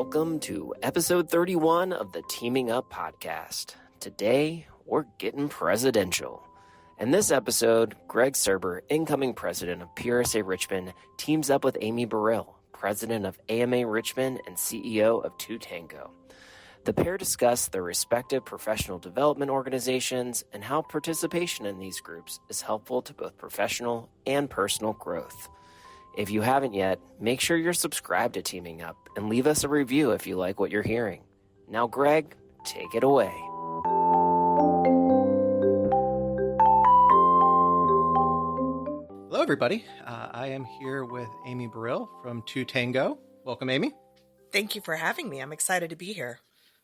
Welcome to episode 31 of the Teaming Up podcast. Today, we're getting presidential. In this episode, Greg Surber, incoming president of PRSA Richmond, teams up with Amy Baril, president of AMA Richmond and CEO of 2Tango. The pair discuss their respective professional development organizations and how participation in these groups is helpful to both professional and personal growth. If you haven't yet, make sure you're subscribed to Teaming Up and leave us a review if you like what you're hearing. Now, Greg, take it away. Hello, everybody. I am here with Amy Baril from 2Tango. Welcome, Amy. Thank you for having me. I'm excited to be here.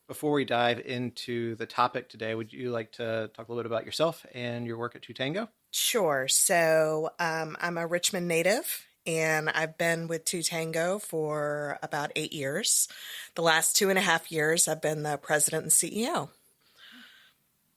Before we dive into the topic today, would you like to talk a little bit about yourself and your work at 2Tango? Sure. So I'm a Richmond native, and I've been with 2Tango for about 8 years. The last 2.5 years, I've been the president and CEO.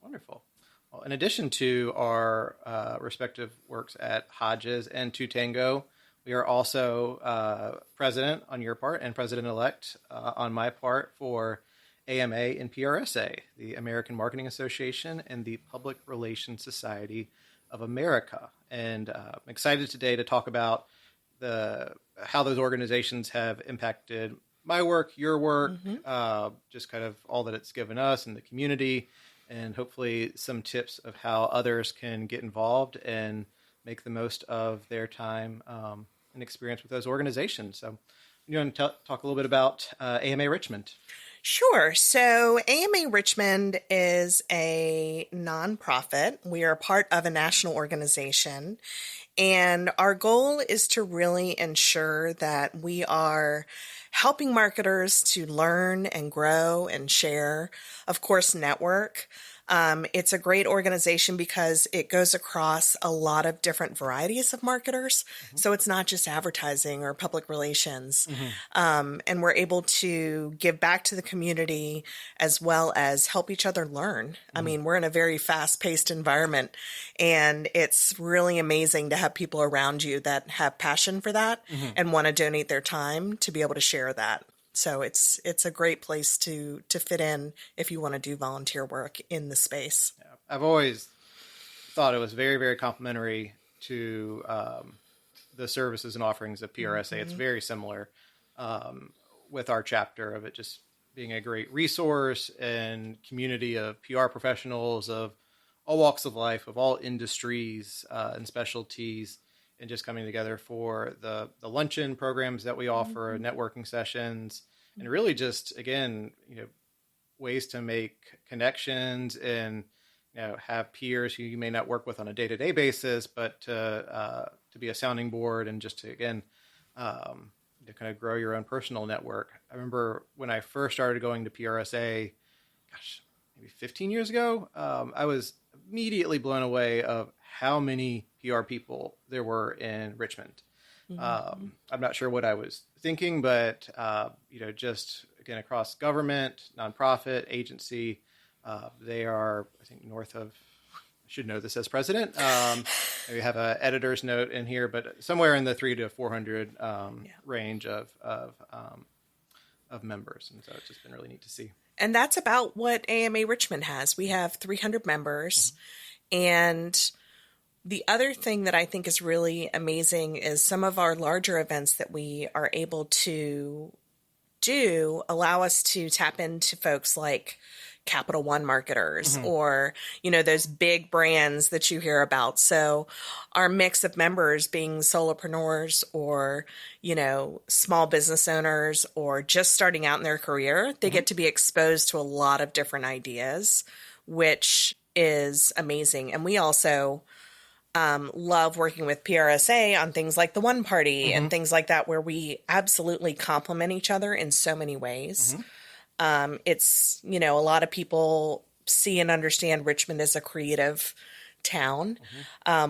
Wonderful. Well, in addition to our respective works at Hodges and 2Tango, we are also president on your part and president-elect on my part for AMA and PRSA, the American Marketing Association and the Public Relations Society of America. And I'm excited today to talk about how those organizations have impacted my work, your work, just kind of all that it's given us and the community, and hopefully some tips of how others can get involved and make the most of their time and experience with those organizations. So you want to talk a little bit about AMA Richmond? Sure. So AMA Richmond is a nonprofit. We are part of a national organization, and our goal is to really ensure that we are helping marketers to learn and grow and share, of course, network. It's a great organization because it goes across a lot of different varieties of marketers. Mm-hmm. So it's not just advertising or public relations. Mm-hmm. And we're able to give back to the community as well as help each other learn. Mm-hmm. I mean, we're in a very fast-paced environment, and it's really amazing to have people around you that have passion for that and want to donate their time to be able to share that. So it's a great place to fit in if you want to do volunteer work in the space. Yeah, I've always thought it was very, very complimentary to the services and offerings of PRSA. Mm-hmm. It's very similar with our chapter of it just being a great resource and community of PR professionals of all walks of life, of all industries and specialties, and just coming together for the luncheon programs that we offer, networking sessions, and really just, again, ways to make connections and, have peers who you may not work with on a day-to-day basis, but to be a sounding board and just to, again, to kind of grow your own personal network. I remember when I first started going to PRSA, maybe 15 years ago, I was immediately blown away of how many PR people there were in Richmond. Mm-hmm. I'm not sure what I was thinking, but, just again, across government, nonprofit, agency, they are, I think, north of, I should know this as president. We have an editor's note in here, but somewhere in the 300 to 400 range of members. And so it's just been really neat to see. And that's about what AMA Richmond has. We have 300 members. Mm-hmm. And the other thing that I think is really amazing is some of our larger events that we are able to do allow us to tap into folks like Capital One marketers or, those big brands that you hear about. So our mix of members being solopreneurs or, small business owners or just starting out in their career, they get to be exposed to a lot of different ideas, which is amazing. And we also love working with PRSA on things like the One Party and things like that, where we absolutely complement each other in so many ways. It's, a lot of people see and understand Richmond as a creative town.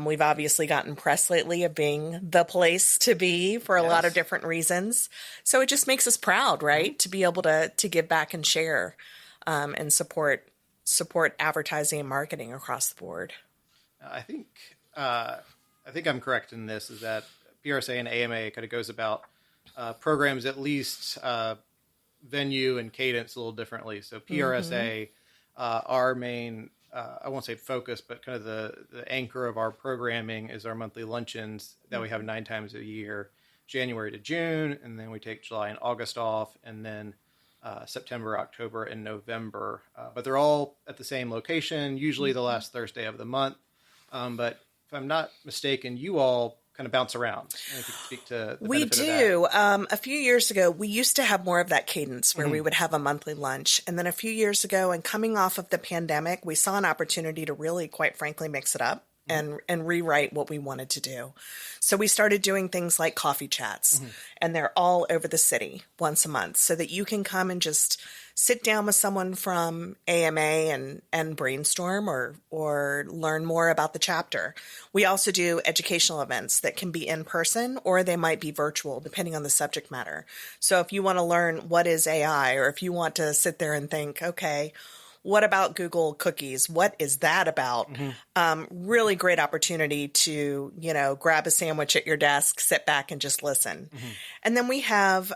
We've obviously gotten press lately of being the place to be for a lot of different reasons. So it just makes us proud, right? To be able to give back and share and support advertising and marketing across the board. I think I'm correct in this, is that PRSA and AMA kind of goes about programs at least venue and cadence a little differently. So PRSA, our main, I won't say focus, but kind of the anchor of our programming is our monthly luncheons that we have 9 times a year, January to June, and then we take July and August off, and then September, October, and November. But they're all at the same location, usually the last Thursday of the month. But if I'm not mistaken, you all kind of bounce around. And if you could speak to the We benefit of do. that. A few years ago, we used to have more of that cadence where we would have a monthly lunch. And then a few years ago, and coming off of the pandemic, we saw an opportunity to really, quite frankly, mix it up and rewrite what we wanted to do. So we started doing things like coffee chats, and they're all over the city once a month so that you can come and just sit down with someone from AMA and brainstorm or learn more about the chapter. We also do educational events that can be in person or they might be virtual depending on the subject matter. So if you want to learn what is AI, or if you want to sit there and think, okay, what about Google cookies? What is that about? Really great opportunity to, grab a sandwich at your desk, sit back and just listen. And then we have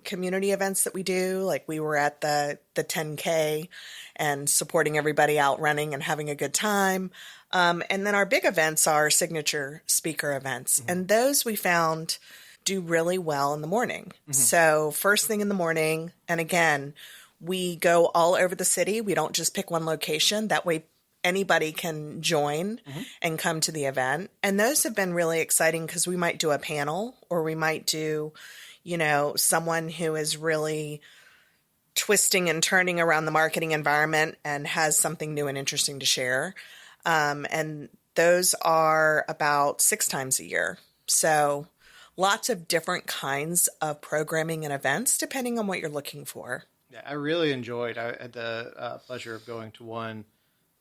community events that we do. Like we were at the 10K and supporting everybody out running and having a good time. And then our big events are signature speaker events. And those we found do really well in the morning. So first thing in the morning, and again, we go all over the city. We don't just pick one location. That way anybody can join and come to the event. And those have been really exciting because we might do a panel, or we might do, someone who is really twisting and turning around the marketing environment and has something new and interesting to share. And those are about 6 times a year. So lots of different kinds of programming and events depending on what you're looking for. Yeah, I really enjoyed. I had the pleasure of going to one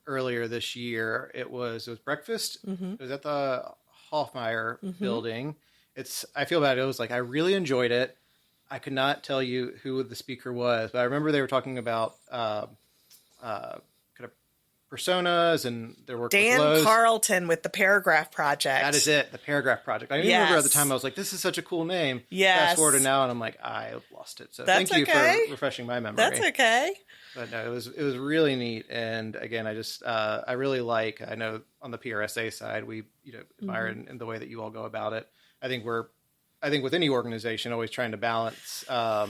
earlier this year. It was breakfast. It was at the Hoffmeyer building. I feel bad. It was like I really enjoyed it. I could not tell you who the speaker was, but I remember they were talking about kind of personas and their work with Dan Lowe's. Carlton with the Paragraph Project. That is it, the Paragraph Project. I remember at the time I was like, this is such a cool name. Yes. Fast forward to now, and I'm like, I lost it. So That's thank you okay. for refreshing my memory. That's okay. But no, it was really neat. And again, I really I know on the PRSA side, we admire in the way that you all go about it. I think with any organization, always trying to balance, the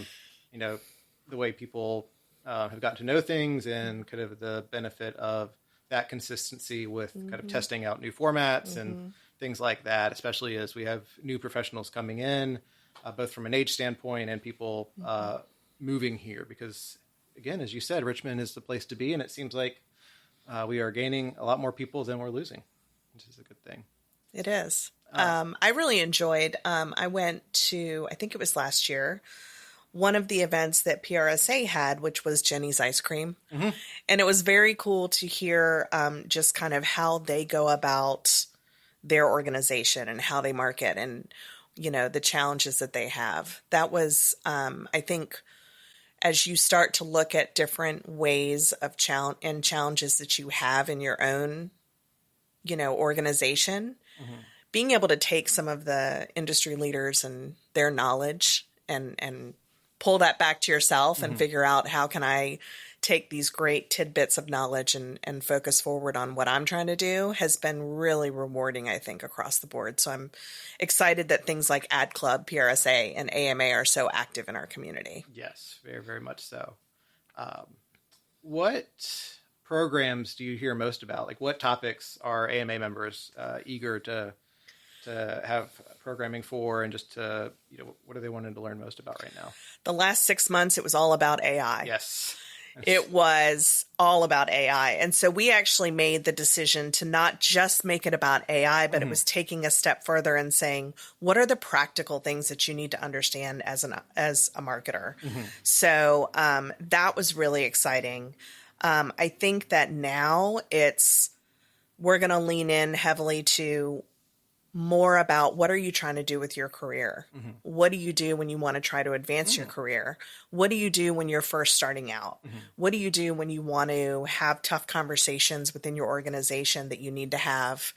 way people have gotten to know things and kind of the benefit of that consistency with kind of testing out new formats and things like that, especially as we have new professionals coming in, both from an age standpoint and people moving here. Because, again, as you said, Richmond is the place to be, and it seems like we are gaining a lot more people than we're losing, which is a good thing. It is. I really enjoyed, I went to, I think it was last year, one of the events that PRSA had, which was Jenny's Ice Cream. And it was very cool to hear just kind of how they go about their organization and how they market and, the challenges that they have. That was, I think, as you start to look at different ways of challenges that you have in your own, organization, being able to take some of the industry leaders and their knowledge and pull that back to yourself and figure out how can I take these great tidbits of knowledge and focus forward on what I'm trying to do has been really rewarding, I think, across the board. So I'm excited that things like Ad Club, PRSA, and AMA are so active in our community. Yes, very, very much so. What programs do you hear most about? Like, what topics are AMA members eager to have programming for, and just to, what are they wanting to learn most about right now? The last 6 months, it was all about AI. Yes. It was all about AI. And so we actually made the decision to not just make it about AI, but it was taking a step further and saying, what are the practical things that you need to understand as a marketer? So that was really exciting. I think that now we're going to lean in heavily to more about what are you trying to do with your career? What do you do when you want to try to advance your career? What do you do when you're first starting out? What do you do when you want to have tough conversations within your organization that you need to have,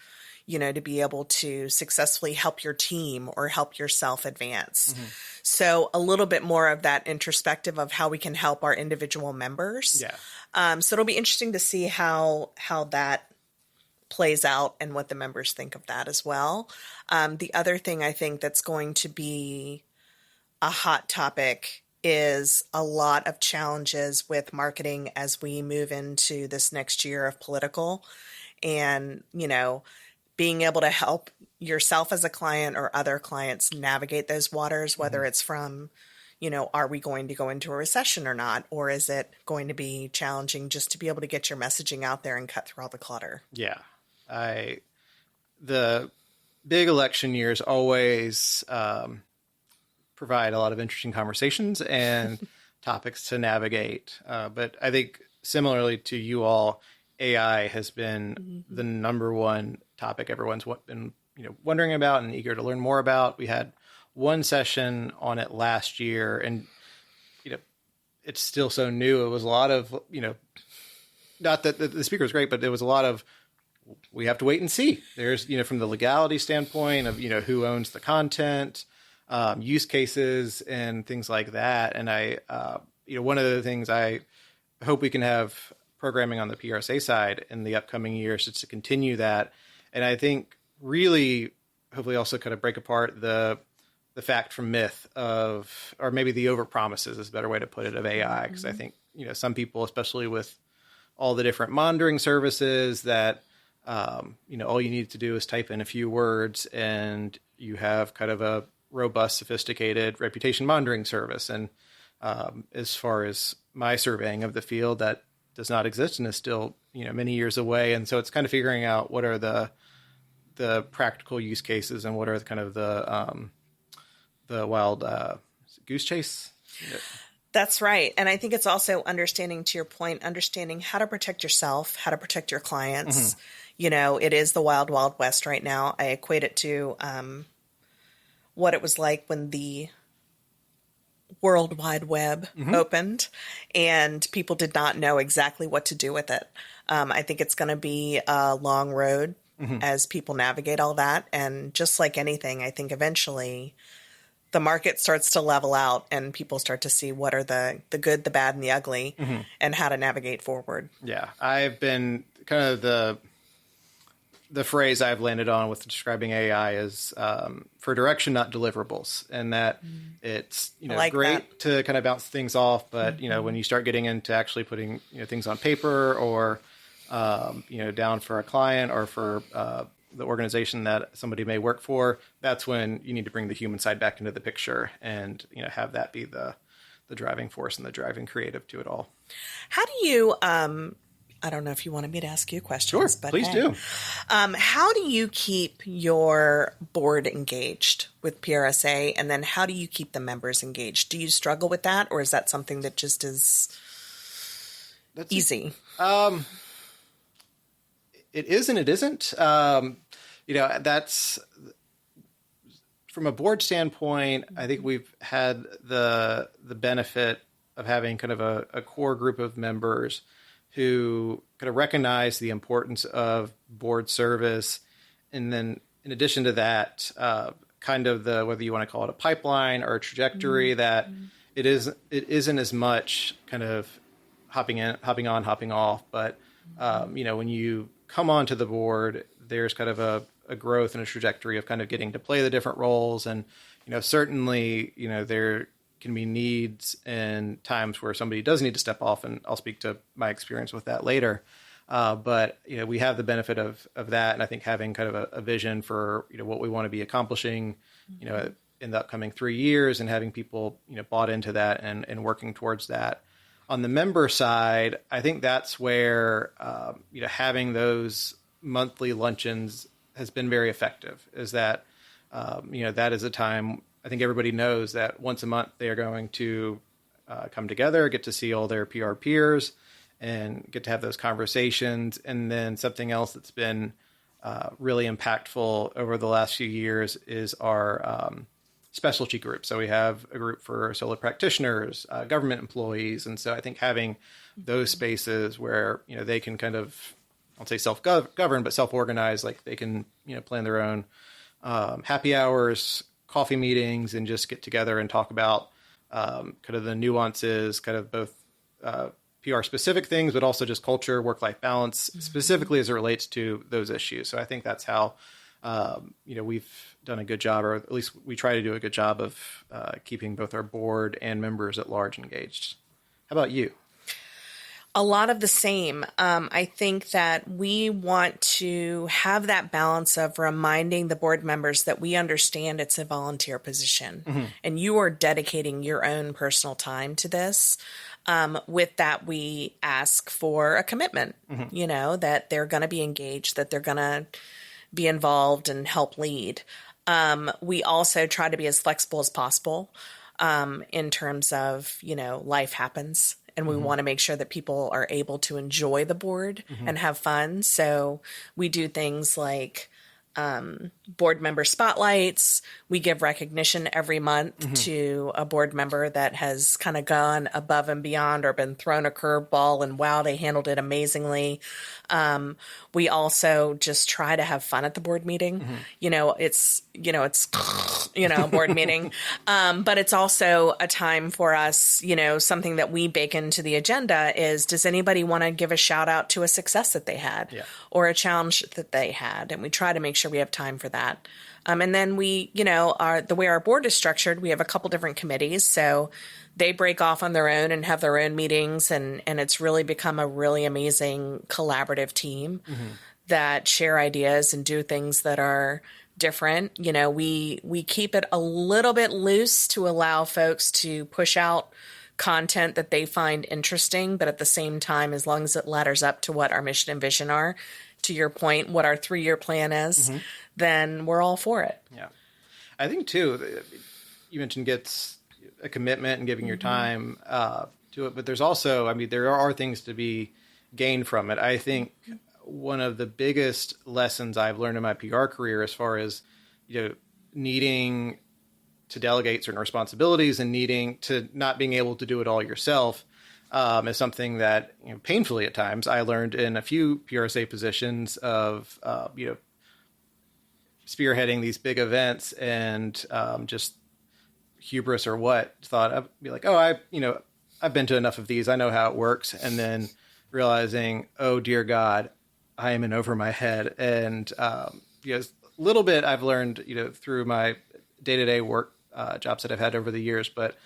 to be able to successfully help your team or help yourself advance. So a little bit more of that introspective of how we can help our individual members. Yeah. So it'll be interesting to see how that plays out and what the members think of that as well. The other thing I think that's going to be a hot topic is a lot of challenges with marketing as we move into this next year of political, and, being able to help yourself as a client or other clients navigate those waters, whether it's from, are we going to go into a recession or not? Or is it going to be challenging just to be able to get your messaging out there and cut through all the clutter? Yeah. The big election years always provide a lot of interesting conversations and topics to navigate. But I think similarly to you all, AI has been the number one topic everyone's been wondering about and eager to learn more about. We had one session on it last year, and it's still so new. It was a lot of not that the speaker was great, but there was a lot of we have to wait and see. There's from the legality standpoint of who owns the content, use cases, and things like that. And I one of the things I hope we can have programming on the PRSA side in the upcoming years is to continue that. And I think really, hopefully also kind of break apart the fact from myth of, or maybe the over promises is a better way to put it, of AI. Because I think, some people, especially with all the different monitoring services that, all you need to do is type in a few words and you have kind of a robust, sophisticated reputation monitoring service. And as far as my surveying of the field, that does not exist and is still, many years away. And so it's kind of figuring out what are the practical use cases and what are kind of the wild goose chase. That's right. And I think it's also understanding, to your point, understanding how to protect yourself, how to protect your clients. It is the wild, wild west right now. I equate it to what it was like when the World Wide Web opened and people did not know exactly what to do with it. I think it's going to be a long road as people navigate all that. And just like anything, I think eventually the market starts to level out and people start to see what are the good, the bad, and the ugly and how to navigate forward. Yeah. I've been kind of the phrase I've landed on with describing AI is for direction, not deliverables. And that it's, like great that. to kind of bounce things off. But, when you start getting into actually putting, things on paper or, down for a client or for the organization that somebody may work for, that's when you need to bring the human side back into the picture and, have that be the driving force and the driving creative to it all. How do you, I don't know if you wanted me to ask you questions. Sure, but please do. How do you keep your board engaged with PRSA, and then how do you keep the members engaged? Do you struggle with that, or is that something that just is easy? It is and it isn't. That's from a board standpoint. I think we've had the benefit of having kind of a core group of members who kind of recognize the importance of board service. And then in addition to that, kind of whether you want to call it a pipeline or a trajectory, that it isn't as much kind of hopping on, hopping off. But, when you come onto the board, there's kind of a growth and a trajectory of kind of getting to play the different roles. And, certainly, there can be needs and times where somebody does need to step off, and I'll speak to my experience with that later. But we have the benefit of that, and I think having kind of a vision for what we want to be accomplishing, in the upcoming 3 years, and having people bought into that and working towards that. On the member side, I think that's where having those monthly luncheons has been very effective. Is that that is a time. I think everybody knows that once a month they are going to come together, get to see all their PR peers, and get to have those conversations. And then something else that's been really impactful over the last few years is our specialty group. So we have a group for solo practitioners, government employees. And so I think having those spaces where, they can kind of I'll say self-governed, but self-organized. Like they can, plan their own happy hours, coffee meetings, and just get together and talk about kind of the nuances, kind of both PR specific things, but also just culture, work-life balance, specifically as it relates to those issues. So I think that's how, we've done a good job, or at least we try to do a good job of keeping both our board and members at large engaged. How about you? A lot of the same. I think that we want to have that balance of reminding the board members that we understand it's a volunteer position and you are dedicating your own personal time to this. With that, we ask for a commitment, that they're going to be engaged, that they're going to be involved and help lead. We also try to be as flexible as possible in terms of, life happens. And we want to make sure that people are able to enjoy the board and have fun. So we do things like board member spotlights. We give recognition every month to a board member that has kind of gone above and beyond or been thrown a curveball and wow, they handled it amazingly. We also just try to have fun at the board meeting. It's a board meeting. But it's also a time for us, something that we bake into the agenda is, does anybody want to give a shout out to a success that they had or a challenge that they had? And we try to make sure we have time for that. And then we, the way our board is structured, we have a couple different committees. So they break off on their own and have their own meetings. And it's really become a really amazing collaborative team that share ideas and do things that are different. We keep it a little bit loose to allow folks to push out content that they find interesting, but at the same time, as long as it ladders up to what our mission and vision are, to your point, what our 3-year plan is, then we're all for it. Yeah. I think too, you mentioned gets a commitment and giving your time to it, but there's also, there are things to be gained from it. I think one of the biggest lessons I've learned in my PR career, as far as, needing to delegate certain responsibilities and needing to not being able to do it all yourself, is something that, painfully at times I learned in a few PRSA positions of, spearheading these big events and just hubris or what, thought I'd be like, I've been to enough of these. I know how it works. And then realizing, oh, dear God, I am in over my head. And a little bit I've learned, through my day-to-day work jobs that I've had over the years. But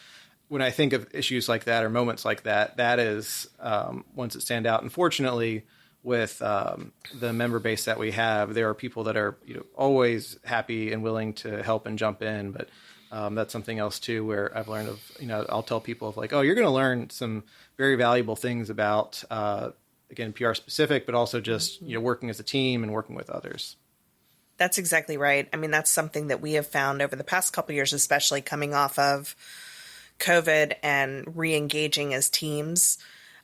when I think of issues like that or moments like that, that is ones that stand out. Unfortunately, with the member base that we have, there are people that are always happy and willing to help and jump in. But that's something else too, where I've learned of, I'll tell people of like, oh, you're going to learn some very valuable things about, again, PR specific, but also just, working as a team and working with others. That's exactly right. That's something that we have found over the past couple of years, especially coming off of COVID and re-engaging as teams.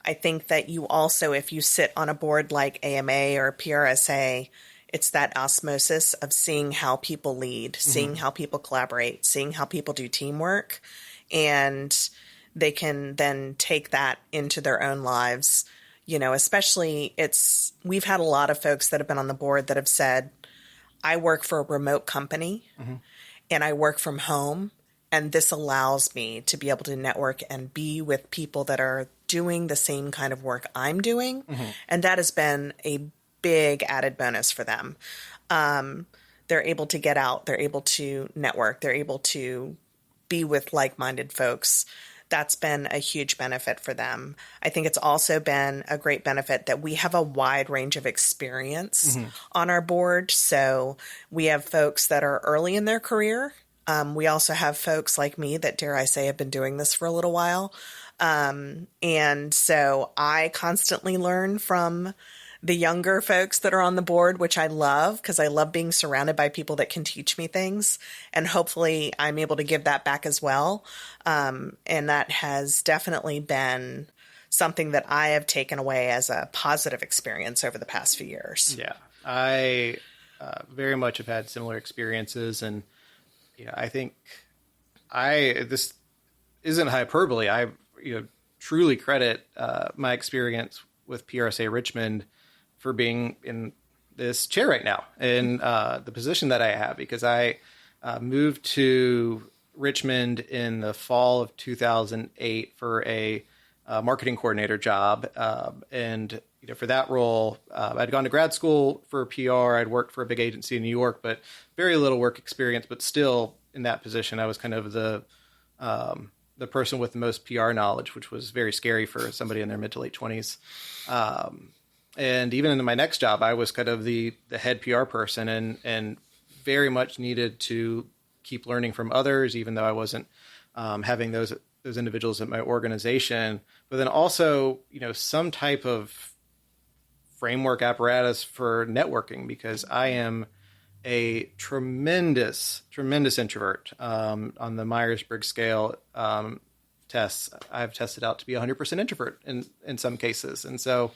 I think that you also, if you sit on a board like AMA or PRSA, it's that osmosis of seeing how people lead, seeing how people collaborate, seeing how people do teamwork, and they can then take that into their own lives. Especially we've had a lot of folks that have been on the board that have said, I work for a remote company and I work from home, and this allows me to be able to network and be with people that are doing the same kind of work I'm doing. And that has been a big added bonus for them. They're able to get out, they're able to network, they're able to be with like-minded folks. That's been a huge benefit for them. I think it's also been a great benefit that we have a wide range of experience on our board. So we have folks that are early in their career. We also have folks like me that, dare I say, have been doing this for a little while. And so I constantly learn from the younger folks that are on the board, which I love because I love being surrounded by people that can teach me things. And hopefully I'm able to give that back as well. And that has definitely been something that I have taken away as a positive experience over the past few years. Yeah, I very much have had similar experiences. And I think this isn't hyperbole. I truly credit my experience with PRSA Richmond for being in this chair right now in the position that I have, because I moved to Richmond in the fall of 2008 for a marketing coordinator job. And for that role, I'd gone to grad school for PR. I'd worked for a big agency in New York, but very little work experience. But still, in that position, I was kind of the person with the most PR knowledge, which was very scary for somebody in their mid to late 20s. And even in my next job, I was kind of the head PR person, and very much needed to keep learning from others, even though I wasn't having those individuals at my organization. But then also, some type of framework apparatus for networking, because I am a tremendous introvert. On the Myers-Briggs scale tests, I've tested out to be 100% introvert in some cases. And so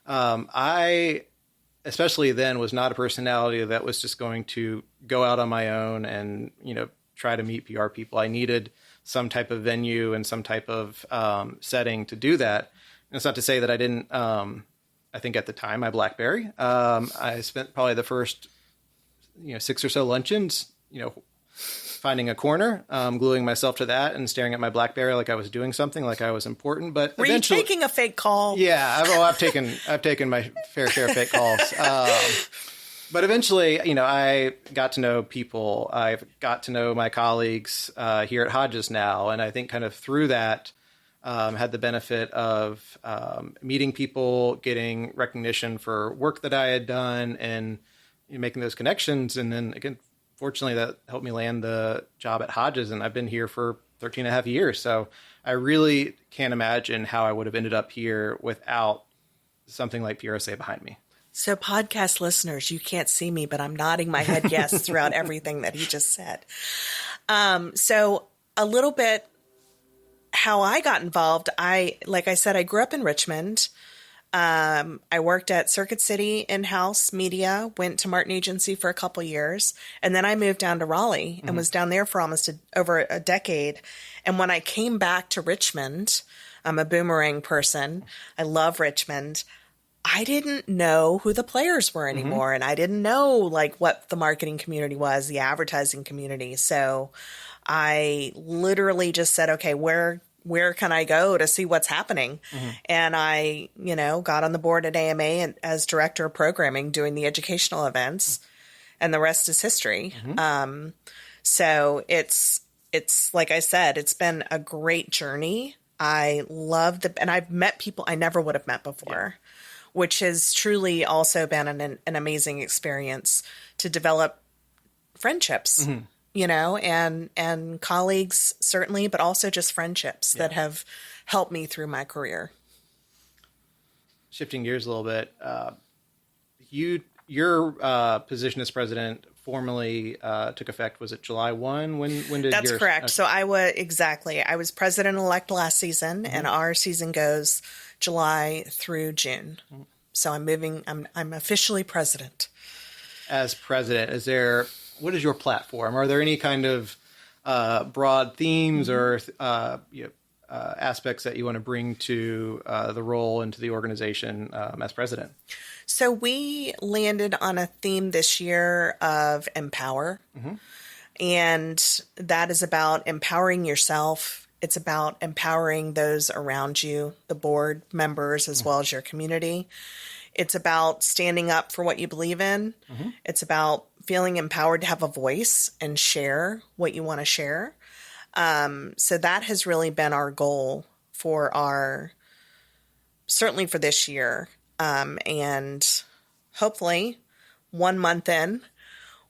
I, especially then, was not a personality that was just going to go out on my own and, try to meet PR people. I needed some type of venue and some type of setting to do that. And it's not to say that I didn't, I think at the time, my BlackBerry. I spent probably the first 6 or so luncheons, finding a corner, gluing myself to that and staring at my BlackBerry like I was doing something, like I was important. But were you taking a fake call? Yeah, I've taken my fair share of fake calls. But eventually, I got to know people. I've got to know my colleagues here at Hodges now, and I think kind of through that, had the benefit of meeting people, getting recognition for work that I had done, and making those connections. And then again, fortunately, that helped me land the job at Hodges, and I've been here for 13 and a half years. So I really can't imagine how I would have ended up here without something like PRSA behind me. So podcast listeners, you can't see me, but I'm nodding my head yes throughout everything that he just said. So a little bit how I got involved. Like I said, I grew up in Richmond. I worked at Circuit City in-house media, went to Martin Agency for a couple years, and then I moved down to Raleigh and was down there for almost over a decade. And when I came back to Richmond, I'm a boomerang person. I love Richmond. I didn't know who the players were anymore, and I didn't know what the marketing community was, the advertising community. So I literally just said, okay, where can I go to see what's happening? And I, got on the board at AMA and as director of programming, doing the educational events, and the rest is history. So it's like I said, it's been a great journey. I love and I've met people I never would have met before, which has truly also been an amazing experience to develop friendships. And colleagues certainly, but also just friendships that have helped me through my career. Shifting gears a little bit, your position as president formally took effect. Was it July 1? When did That's correct. So I was president-elect last season, and our season goes July through June. So I'm officially president. As president, what is your platform? Are there any kind of broad themes or aspects that you want to bring to the role and to the organization as president? So we landed on a theme this year of empower. And that is about empowering yourself. It's about empowering those around you, the board members, as well as your community. It's about standing up for what you believe in. It's about feeling empowered to have a voice and share what you want to share. So that has really been our goal certainly for this year. And hopefully 1 month in,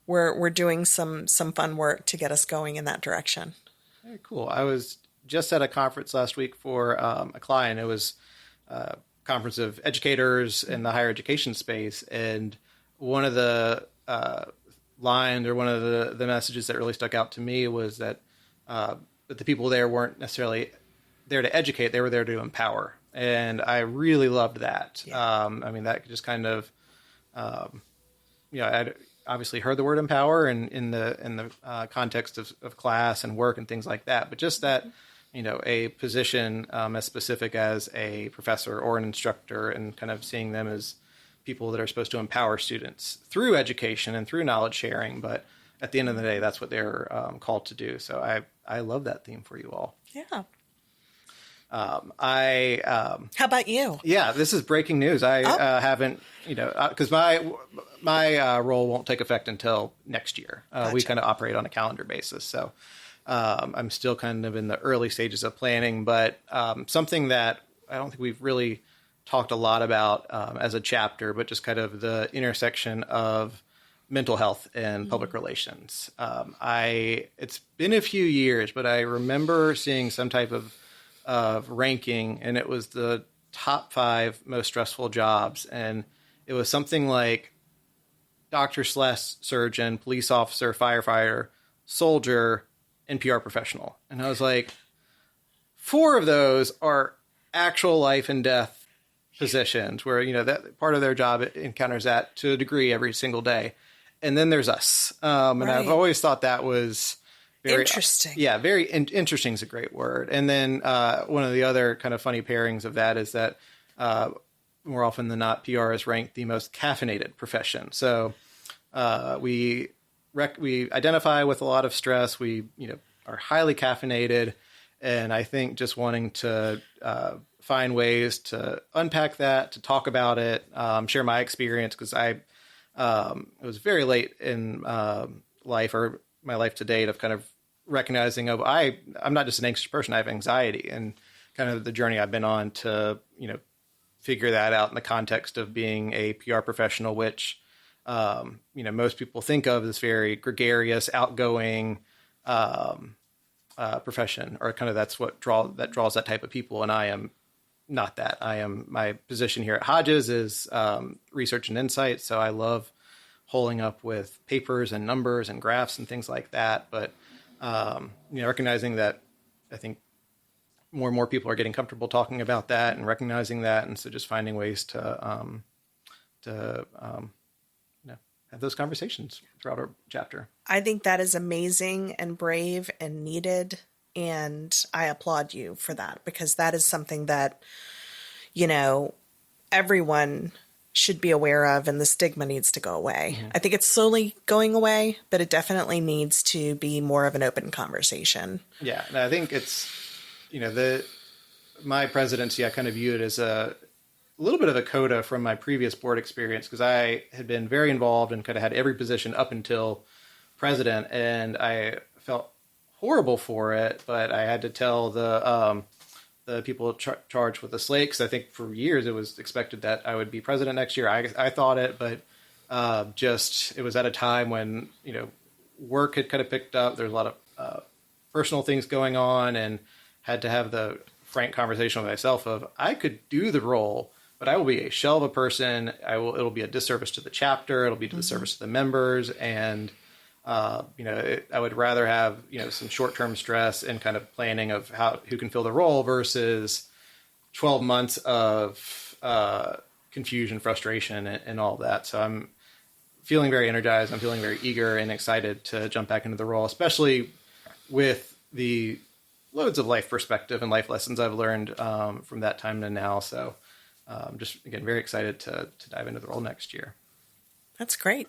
we're doing some fun work to get us going in that direction. Very cool. I was just at a conference last week for a client. It was a conference of educators in the higher education space. And one of the lines or one of the messages that really stuck out to me was that the people there weren't necessarily there to educate. They were there to empower. And I really loved that. That just kind of, I'd obviously heard the word empower in the context of class and work and things like that. But just that, a position as specific as a professor or an instructor, and kind of seeing them as people that are supposed to empower students through education and through knowledge sharing. But at the end of the day, that's what they're called to do. So I love that theme for you all. Yeah. How about you? Yeah, this is breaking news. I haven't, because my role won't take effect until next year. Gotcha. We kind of operate on a calendar basis. So I'm still kind of in the early stages of planning, but something that I don't think we've really talked a lot about as a chapter, but just kind of the intersection of mental health and public relations. It's been a few years, but I remember seeing some type of ranking, and it was the top 5 most stressful jobs. And it was something like doctor / surgeon, police officer, firefighter, soldier, and PR professional. And I was like, 4 of those are actual life and death positions where, that part of their job encounters that to a degree every single day. And then there's us. And Right. I've always thought that was very Interesting. Yeah, very interesting is a great word. And then one of the other kind of funny pairings of that is that more often than not, PR is ranked the most caffeinated profession. So we identify with a lot of stress. We are highly caffeinated, and I think just wanting to find ways to unpack that, to talk about it, share my experience, because it was very late in life, or my life to date, of kind of recognizing I'm not just an anxious person. I have anxiety, and kind of the journey I've been on to, figure that out in the context of being a PR professional, which, most people think of as very gregarious, outgoing, profession, or kind of that's what draws that type of people. And I am not that. My position here at Hodges is research and insight. So I love holding up with papers and numbers and graphs and things like that. But, recognizing that I think more and more people are getting comfortable talking about that and recognizing that. And so just finding ways to have those conversations throughout our chapter. I think that is amazing and brave and needed. And I applaud you for that, because that is something that, everyone should be aware of, and the stigma needs to go away. Mm-hmm. I think it's slowly going away, but it definitely needs to be more of an open conversation. Yeah. And I think it's, my presidency, I kind of view it as a little bit of a coda from my previous board experience, because I had been very involved and kind of had every position up until president, and I felt horrible for it, but I had to tell the people charged with the slate, because I think for years it was expected that I would be president next year. I thought it, but it was at a time when work had kind of picked up. There's a lot of personal things going on, and had to have the frank conversation with myself of, I could do the role, but I will be a shell of a person. It'll be a disservice to the chapter. It'll be to the service to the members. And, I would rather have, some short-term stress and kind of planning of who can fill the role versus 12 months of confusion, frustration, and all that. So I'm feeling very energized. I'm feeling very eager and excited to jump back into the role, especially with the loads of life perspective and life lessons I've learned from that time to now. So just, again, very excited to dive into the role next year. That's great.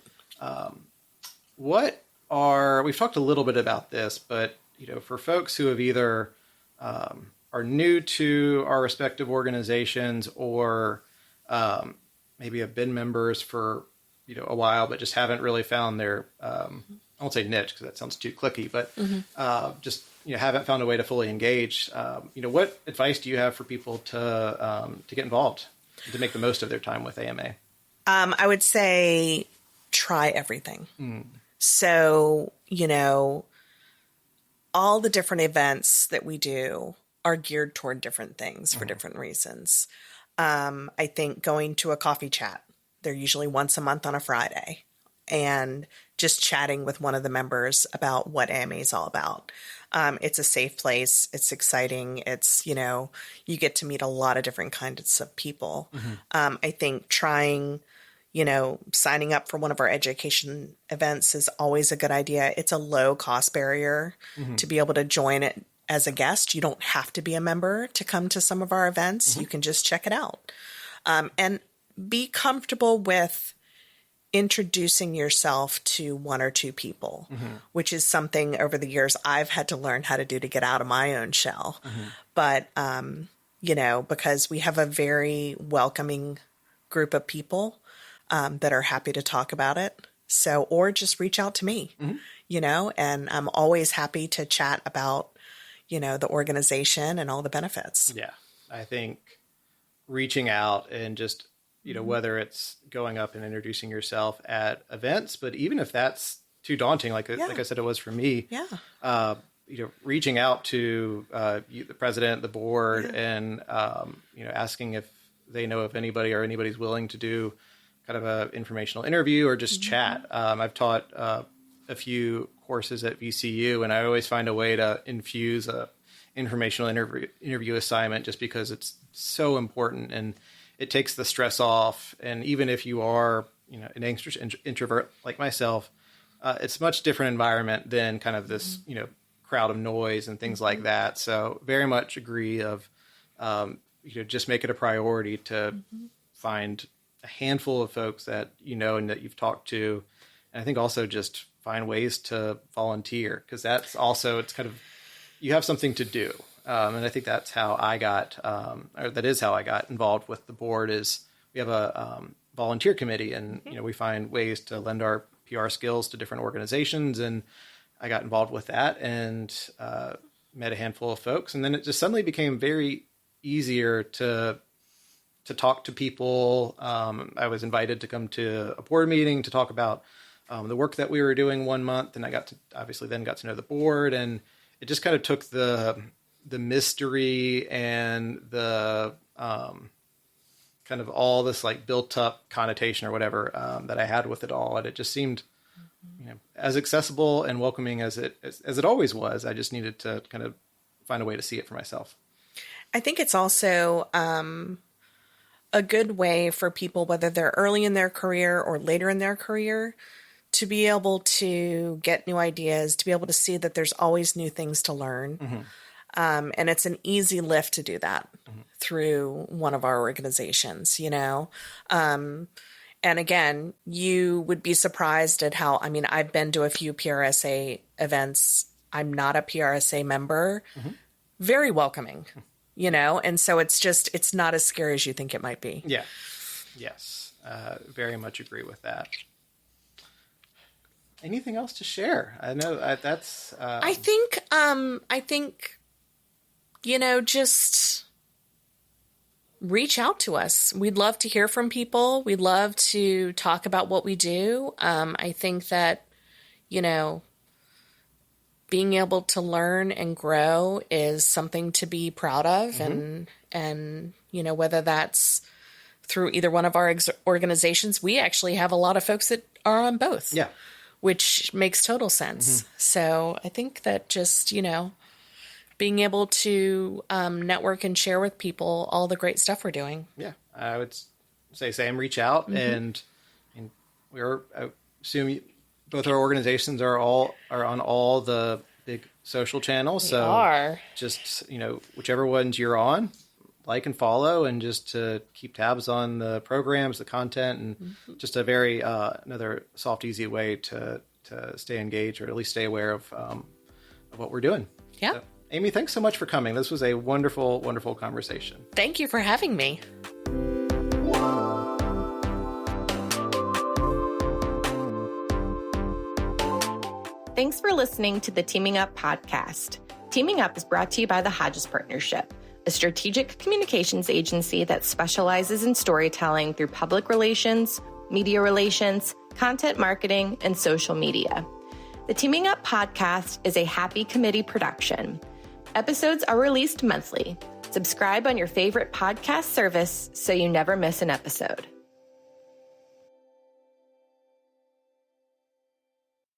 We've talked a little bit about this, but, for folks who have either are new to our respective organizations, or maybe have been members for, a while, but just haven't really found their, I won't say niche, because that sounds too clicky, but just, haven't found a way to fully engage. What advice do you have for people to get involved, to make the most of their time with AMA? I would say try everything. So, all the different events that we do are geared toward different things for different reasons. I think going to a coffee chat, they're usually once a month on a Friday, and just chatting with one of the members about what AMA is all about. It's a safe place. It's exciting. It's, you get to meet a lot of different kinds of people. I think trying, signing up for one of our education events is always a good idea. It's a low cost barrier to be able to join it as a guest. You don't have to be a member to come to some of our events. You can just check it out. And be comfortable with introducing yourself to one or two people, which is something over the years I've had to learn how to do to get out of my own shell. But, because we have a very welcoming group of people that are happy to talk about it. So, or just reach out to me, and I'm always happy to chat about, the organization and all the benefits. Yeah. I think reaching out and just, whether it's going up and introducing yourself at events, but even if that's too daunting, like I said, it was for me, reaching out to the president, the board, and, asking if they know if anybody or anybody's willing to do kind of a informational interview or just chat. I've taught a few courses at VCU, and I always find a way to infuse a informational interview assignment just because it's so important and it takes the stress off. And even if you are, an anxious introvert like myself, it's a much different environment than kind of this, crowd of noise and things like that. So very much agree of, just make it a priority to find a handful of folks that and that you've talked to. And I think also just find ways to volunteer, because that's also, it's kind of, you have something to do. And I think that's how I got, or that is how I got involved with the board. Is we have a volunteer committee, and we find ways to lend our PR skills to different organizations. And I got involved with that and met a handful of folks, and then it just suddenly became very easier to talk to people. I was invited to come to a board meeting to talk about the work that we were doing one month, and I got to know the board, and it just kind of took the mystery and the kind of all this like built up connotation or whatever that I had with it all, and it just seemed as accessible and welcoming as it always was. I just needed to kind of find a way to see it for myself. I think it's also a good way for people, whether they're early in their career or later in their career, to be able to get new ideas, to be able to see that there's always new things to learn. And it's an easy lift to do that through one of our organizations, and again, you would be surprised at how, I've been to a few PRSA events. I'm not a PRSA member, very welcoming, and so it's not as scary as you think it might be. Yeah. Yes. Very much agree with that. Anything else to share? I know that's, I think, just reach out to us. We'd love to hear from people. We'd love to talk about what we do. I think that, being able to learn and grow is something to be proud of. And, whether that's through either one of our organizations, we actually have a lot of folks that are on both. Yeah. Which makes total sense. So I think that just, being able to network and share with people all the great stuff we're doing. Yeah, I would say same. Reach out, and I assume both our organizations are on all the big social channels. We so are. Just whichever ones you're on, like and follow, and just to keep tabs on the programs, the content, and just a very another soft, easy way to stay engaged, or at least stay aware of what we're doing. Yeah. So, Amy, thanks so much for coming. This was a wonderful, wonderful conversation. Thank you for having me. Thanks for listening to the Teaming Up podcast. Teaming Up is brought to you by the Hodges Partnership, a strategic communications agency that specializes in storytelling through public relations, media relations, content marketing, and social media. The Teaming Up podcast is a Happy Committee production. Episodes are released monthly. Subscribe on your favorite podcast service so you never miss an episode.